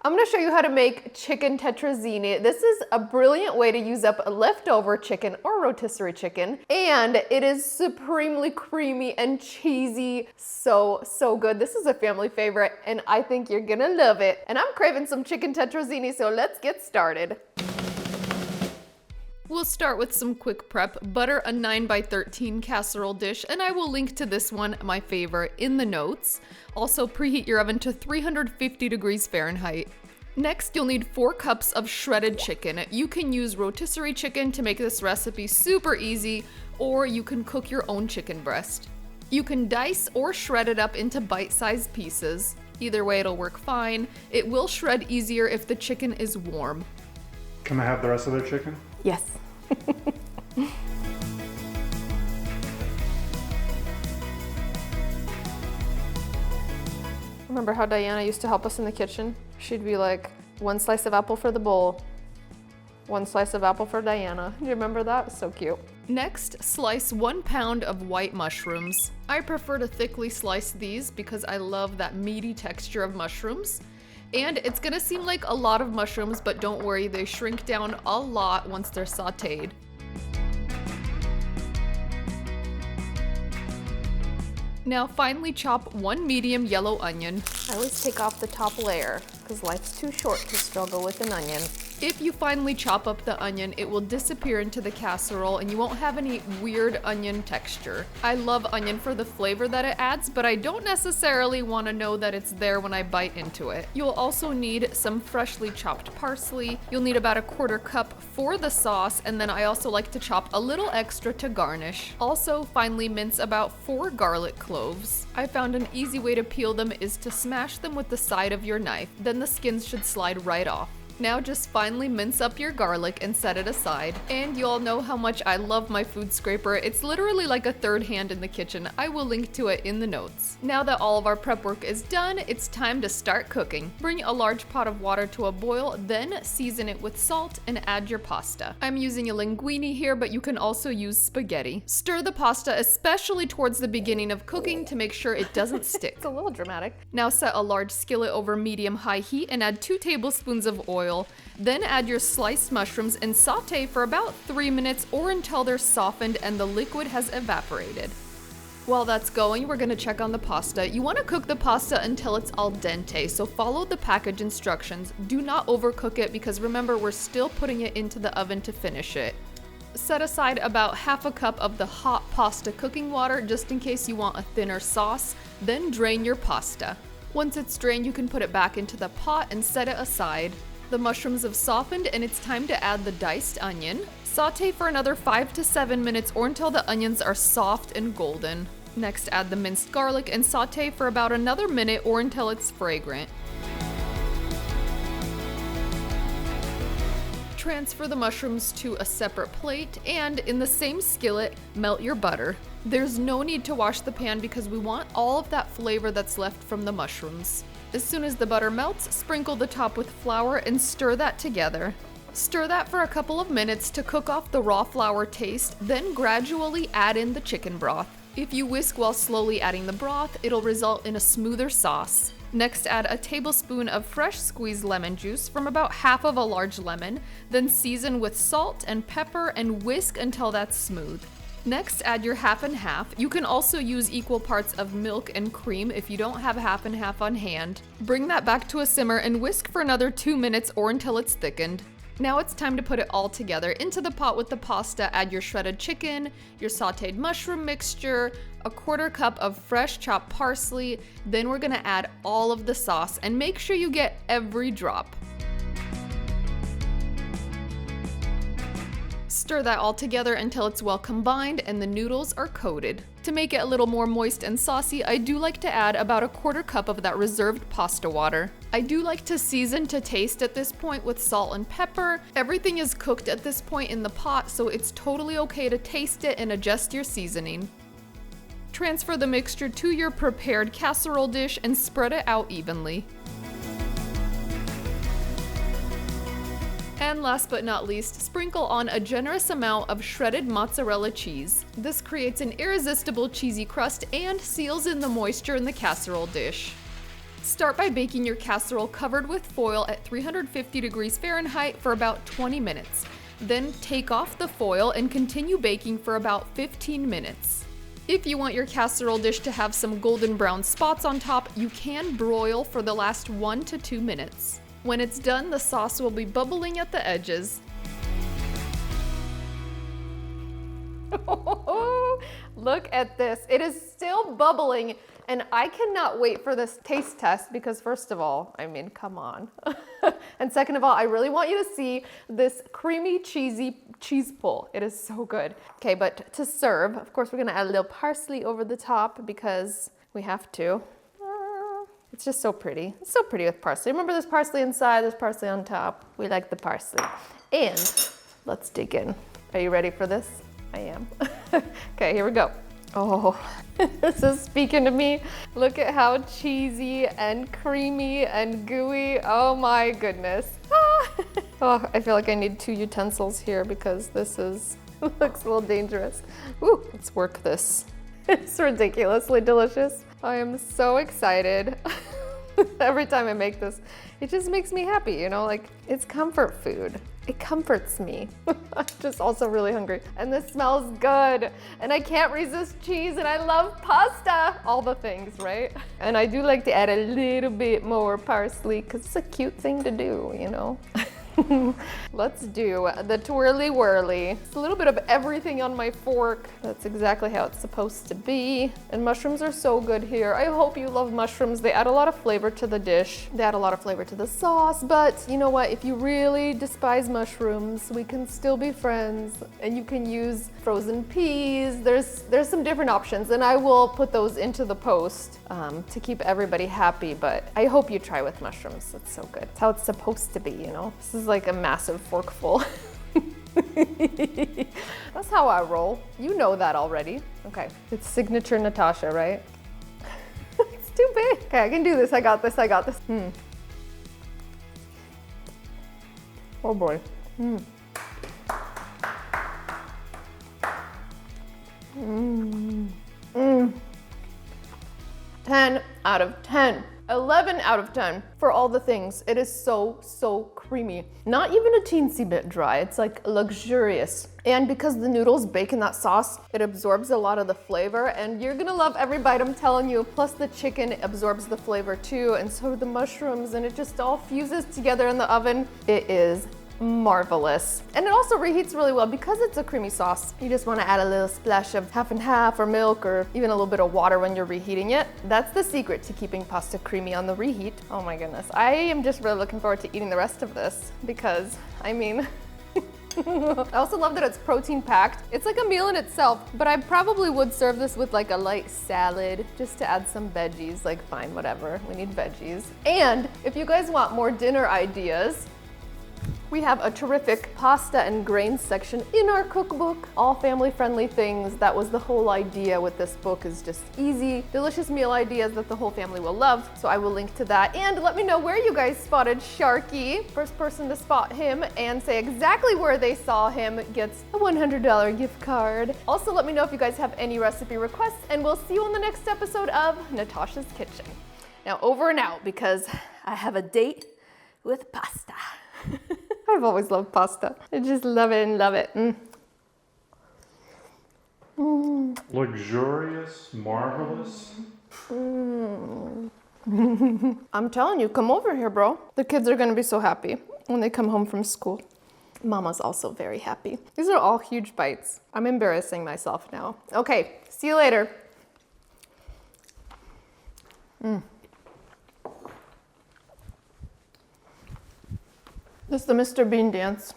I'm gonna show you how to make chicken tetrazzini. This is a brilliant way to use up leftover chicken or rotisserie chicken, and it is supremely creamy and cheesy. So good. This is a family favorite, and I think you're gonna love it. And I'm craving some chicken tetrazzini, so let's get started. We'll start with some quick prep. Butter a 9x13 casserole dish, and I will link to this one, my favorite, in the notes. Also, preheat your oven to 350 degrees Fahrenheit. Next, you'll need 4 cups of shredded chicken. You can use rotisserie chicken to make this recipe super easy, or you can cook your own chicken breast. You can dice or shred it up into bite-sized pieces. Either way, it'll work fine. It will shred easier if the chicken is warm. Can I have the rest of the chicken? Yes. Remember how Diana used to help us in the kitchen? She'd be like, 1 slice of apple for the bowl, 1 slice of apple for Diana. Do you remember that? It was so cute. Next, slice 1 pound of white mushrooms. I prefer to thickly slice these because I love that meaty texture of mushrooms. And it's gonna seem like a lot of mushrooms, but don't worry, they shrink down a lot once they're sauteed. Now finely chop 1 medium yellow onion. I always take off the top layer because life's too short to struggle with an onion. If you finely chop up the onion, it will disappear into the casserole and you won't have any weird onion texture. I love onion for the flavor that it adds, but I don't necessarily want to know that it's there when I bite into it. You'll also need some freshly chopped parsley. You'll need about 1/4 cup for the sauce, and then I also like to chop a little extra to garnish. Also, finely mince about 4 garlic cloves. I found an easy way to peel them is to smash them with the side of your knife, then the skins should slide right off. Now just finely mince up your garlic and set it aside. And you all know how much I love my food scraper. It's literally like a third hand in the kitchen. I will link to it in the notes. Now that all of our prep work is done, it's time to start cooking. Bring a large pot of water to a boil, then season it with salt and add your pasta. I'm using a linguine here, but you can also use spaghetti. Stir the pasta, especially towards the beginning of cooking, to make sure it doesn't stick. It's a little dramatic. Now set a large skillet over medium-high heat and add 2 tablespoons of oil. Then add your sliced mushrooms and saute for about 3 minutes or until they're softened and the liquid has evaporated. While that's going, we're gonna check on the pasta. You wanna cook the pasta until it's al dente, so follow the package instructions. Do not overcook it because remember, we're still putting it into the oven to finish it. Set aside about 1/2 cup of the hot pasta cooking water just in case you want a thinner sauce, then drain your pasta. Once it's drained, you can put it back into the pot and set it aside. The mushrooms have softened and it's time to add the diced onion. Saute for another 5 to 7 minutes or until the onions are soft and golden. Next, add the minced garlic and saute for about another minute or until it's fragrant. Transfer the mushrooms to a separate plate and in the same skillet, melt your butter. There's no need to wash the pan because we want all of that flavor that's left from the mushrooms. As soon as the butter melts, sprinkle the top with flour and stir that together. Stir that for a couple of minutes to cook off the raw flour taste, then gradually add in the chicken broth. If you whisk while slowly adding the broth, it'll result in a smoother sauce. Next, add a tablespoon of fresh squeezed lemon juice from about 1/2 of a large lemon, then season with salt and pepper and whisk until that's smooth. Next, add your 1/2 and 1/2. You can also use equal parts of milk and cream if you don't have 1/2 and 1/2 on hand. Bring that back to a simmer and whisk for another 2 minutes or until it's thickened. Now it's time to put it all together. Into the pot with the pasta, add your shredded chicken, your sauteed mushroom mixture, 1/4 cup of fresh chopped parsley. Then we're gonna add all of the sauce and make sure you get every drop. Stir that all together until it's well combined and the noodles are coated. To make it a little more moist and saucy, I do like to add about 1/4 cup of that reserved pasta water. I do like to season to taste at this point with salt and pepper. Everything is cooked at this point in the pot, so it's totally okay to taste it and adjust your seasoning. Transfer the mixture to your prepared casserole dish and spread it out evenly. And last but not least, sprinkle on a generous amount of shredded mozzarella cheese. This creates an irresistible cheesy crust and seals in the moisture in the casserole dish. Start by baking your casserole covered with foil at 350 degrees Fahrenheit for about 20 minutes. Then take off the foil and continue baking for about 15 minutes. If you want your casserole dish to have some golden brown spots on top, you can broil for the last 1 to 2 minutes. When it's done, the sauce will be bubbling at the edges. Look at this. It is still bubbling, and I cannot wait for this taste test because first of all, I mean, come on. And second of all, I really want you to see this creamy, cheesy cheese pull. It is so good. Okay, but to serve, of course, we're gonna add a little parsley over the top because we have to. It's just so pretty. It's so pretty with parsley. Remember, there's parsley inside, there's parsley on top. We like the parsley. And let's dig in. Are you ready for this? I am. Okay, here we go. Oh, this is speaking to me. Look at how cheesy and creamy and gooey. Oh my goodness. Ah. Oh, I feel like I need 2 utensils here because this is, looks a little dangerous. Ooh, let's work this. It's ridiculously delicious. I am so excited. Every time I make this, it just makes me happy, you know, like it's comfort food. It comforts me. I'm just also really hungry. And this smells good. And I can't resist cheese and I love pasta. All the things, right? And I do like to add a little bit more parsley because it's a cute thing to do, you know? Let's do the twirly whirly. It's a little bit of everything on my fork. That's exactly how it's supposed to be. And mushrooms are so good here. I hope you love mushrooms. They add a lot of flavor to the dish. They add a lot of flavor to the sauce. But you know what? If you really despise mushrooms, we can still be friends. And you can use frozen peas. There's some different options. And I will put those into the post to keep everybody happy. But I hope you try with mushrooms. It's so good. It's how it's supposed to be, you know? This is like a massive forkful. That's how I roll. You know that already. Okay, it's signature Natasha, right? It's too big. Okay, I can do this. I got this. I got this. Oh boy. 10 out of 10. 11 out of 10 for all the things. It is so creamy. Not even a teensy bit dry. It's like luxurious. And because the noodles bake in that sauce, it absorbs a lot of the flavor and you're gonna love every bite, I'm telling you. Plus the chicken absorbs the flavor too, and so do the mushrooms, and it just all fuses together in the oven. It is marvelous. And it also reheats really well because it's a creamy sauce. You just want to add a little splash of half and half or milk or even a little bit of water when you're reheating it. That's the secret to keeping pasta creamy on the reheat. Oh my goodness. I am just really looking forward to eating the rest of this because, I mean, I also love that it's protein packed. It's like a meal in itself, but I probably would serve this with like a light salad just to add some veggies, like fine, whatever. We need veggies. And if you guys want more dinner ideas, we have a terrific pasta and grains section in our cookbook. All family-friendly things. That was the whole idea with this book, is just easy, delicious meal ideas that the whole family will love. So I will link to that. And let me know where you guys spotted Sharky. First person to spot him and say exactly where they saw him gets a $100 gift card. Also, let me know if you guys have any recipe requests, and we'll see you on the next episode of Natasha's Kitchen. Now over and out because I have a date with pasta. I've always loved pasta. I just love it and love it. Luxurious, marvelous. I'm telling you, come over here, bro. The kids are gonna be so happy when they come home from school. Mama's also very happy. These are all huge bites. I'm embarrassing myself now. Okay, see you later. This is the Mr. Bean dance.